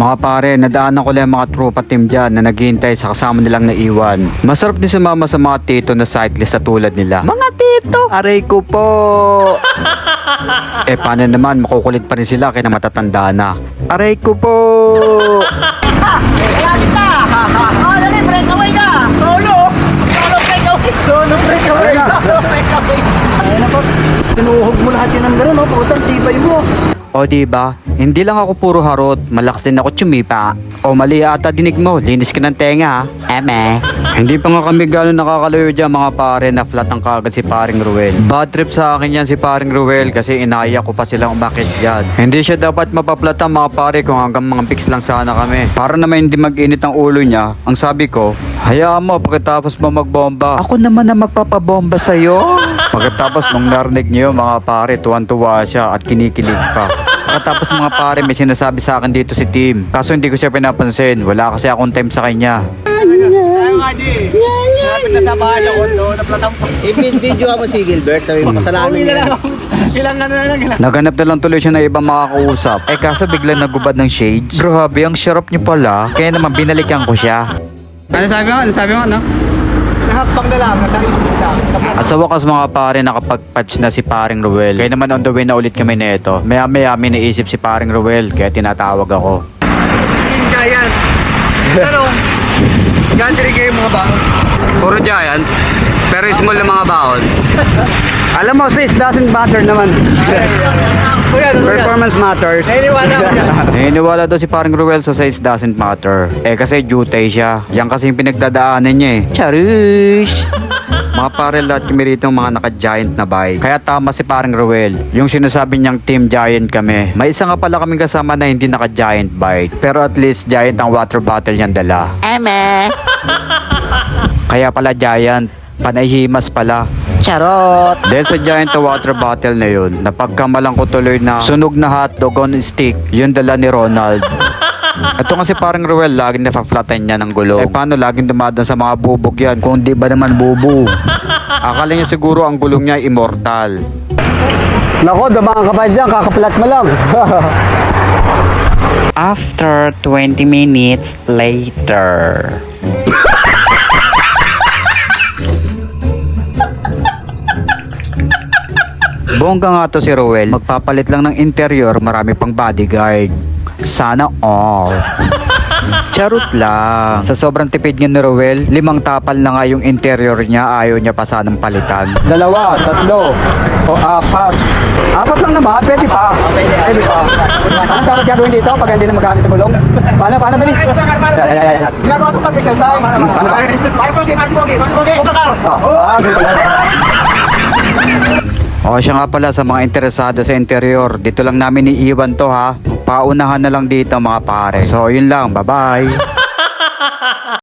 Mga pare, nadaanan ko lang mga tropa team dyan na naghihintay sa kasama nilang naiwan. Masarap din sumama sa mga tito na cyclist sa tulad nila. Mga tito! Aray ko po! Paano naman, makukulit pa rin sila kaya matatanda na. Aray ko po! Malapit na! Oh, dali, breakaway ka! Solo! Solo breakaway! Solo breakaway! Solo breakaway! Ayun na, Pops. Tinuhog mo lahat yun ng gano'n, no? Pagkutang tibay mo. O diba, hindi lang ako puro harot, malakas din ako tsumipa. O mali ata dinig mo, linis ka ng tenga ha. Eme. Hindi pa nga kami gano'n nakakalayo dyan mga pare na flat ang kagad si paring Ruel. Bad trip sa akin yan si paring Ruel kasi inaya ko pa silang umakit dyan. Hindi siya dapat mapaplatan mga pare kung hanggang mga pics lang sana kami. Para naman hindi mag-init ang ulo niya, ang sabi ko, hayaan mo pagkatapos mo magbomba. Ako naman na magpapabomba sa'yo. Pagkatapos nung narinig niyo mga pare, tuwan-tuwa siya at kinikilig pa. Pagkatapos mga pare, may sinasabi sa akin dito si Tim. Kaso hindi ko siya pinapansin. Wala kasi akong time sa kanya. I-video mo si Gilbert, sabi mo kasalanan niya. Naganap na lang tuloy siya na ibang makakausap. Kaso biglang nagubad ng shades. Grabe, ang syarap niyo pala. Kaya naman binalikan ko siya. Ano sabi mo? Ano sabi mo? Ano? Nahakbang na lang, At sa wakas mga pare, nakapag-patch na si paring Ruel. Kaya naman on the way na ulit kami nito. Maya-maya may naisip si paring Ruel, kaya tinatawag ako. Team Giant. Tanong, ganti rin kayo mga baon. Puro giant. Pero small na mga baon. Alam mo, sis, doesn't matter naman. Performance matters. Nainiwala ko yan. Naniniwala daw si paring Ruel sa size doesn't matter. Kasi jutay siya. Yan kasi yung pinagdadaanan niya eh. Charush! Mga pare, lahat kami rito mga naka-giant na bike. Kaya tama si paring Ruel. Yung sinasabi niyang team giant kami. May isa nga pala kaming kasama na hindi naka-giant bike. Pero at least giant ang water bottle niyang dala. Eme! Kaya pala giant. Panahimas pala. Charot! Dahil sa giant na water bottle na yun, napagkamalang ko tuloy na sunog na hotdog on stick, yun dala ni Ronald. Ito kasi parang Ruel, laging napaflatan niya ng gulong. Paano laging dumadaan sa mga bubog yan? Kung di ba naman bubu? Akala niya siguro ang gulong niya immortal. Nako, damaan ka pa dyan. Kakaplat mo lang. After 20 minutes later. Bongga nga to si Ruel. Magpapalit lang ng interior, marami pang bodyguard. Sana all. Charot lang. Sa sobrang tipid niya ni Ruel, 5 tapal na nga yung interior niya, ayaw niya pa sanang palitan. 2, 3, o 4. 4 lang naman, pwede pa. Pwede pa. Ano dapat gagawin dito pag hindi na magamit ang gulong? Paano, bilis? Ginagawa ko pag exercise. O siya nga pala sa mga interesado sa interior, dito lang namin iiwan to ha. Paunahan na lang dito mga pare. So yun lang, bye bye.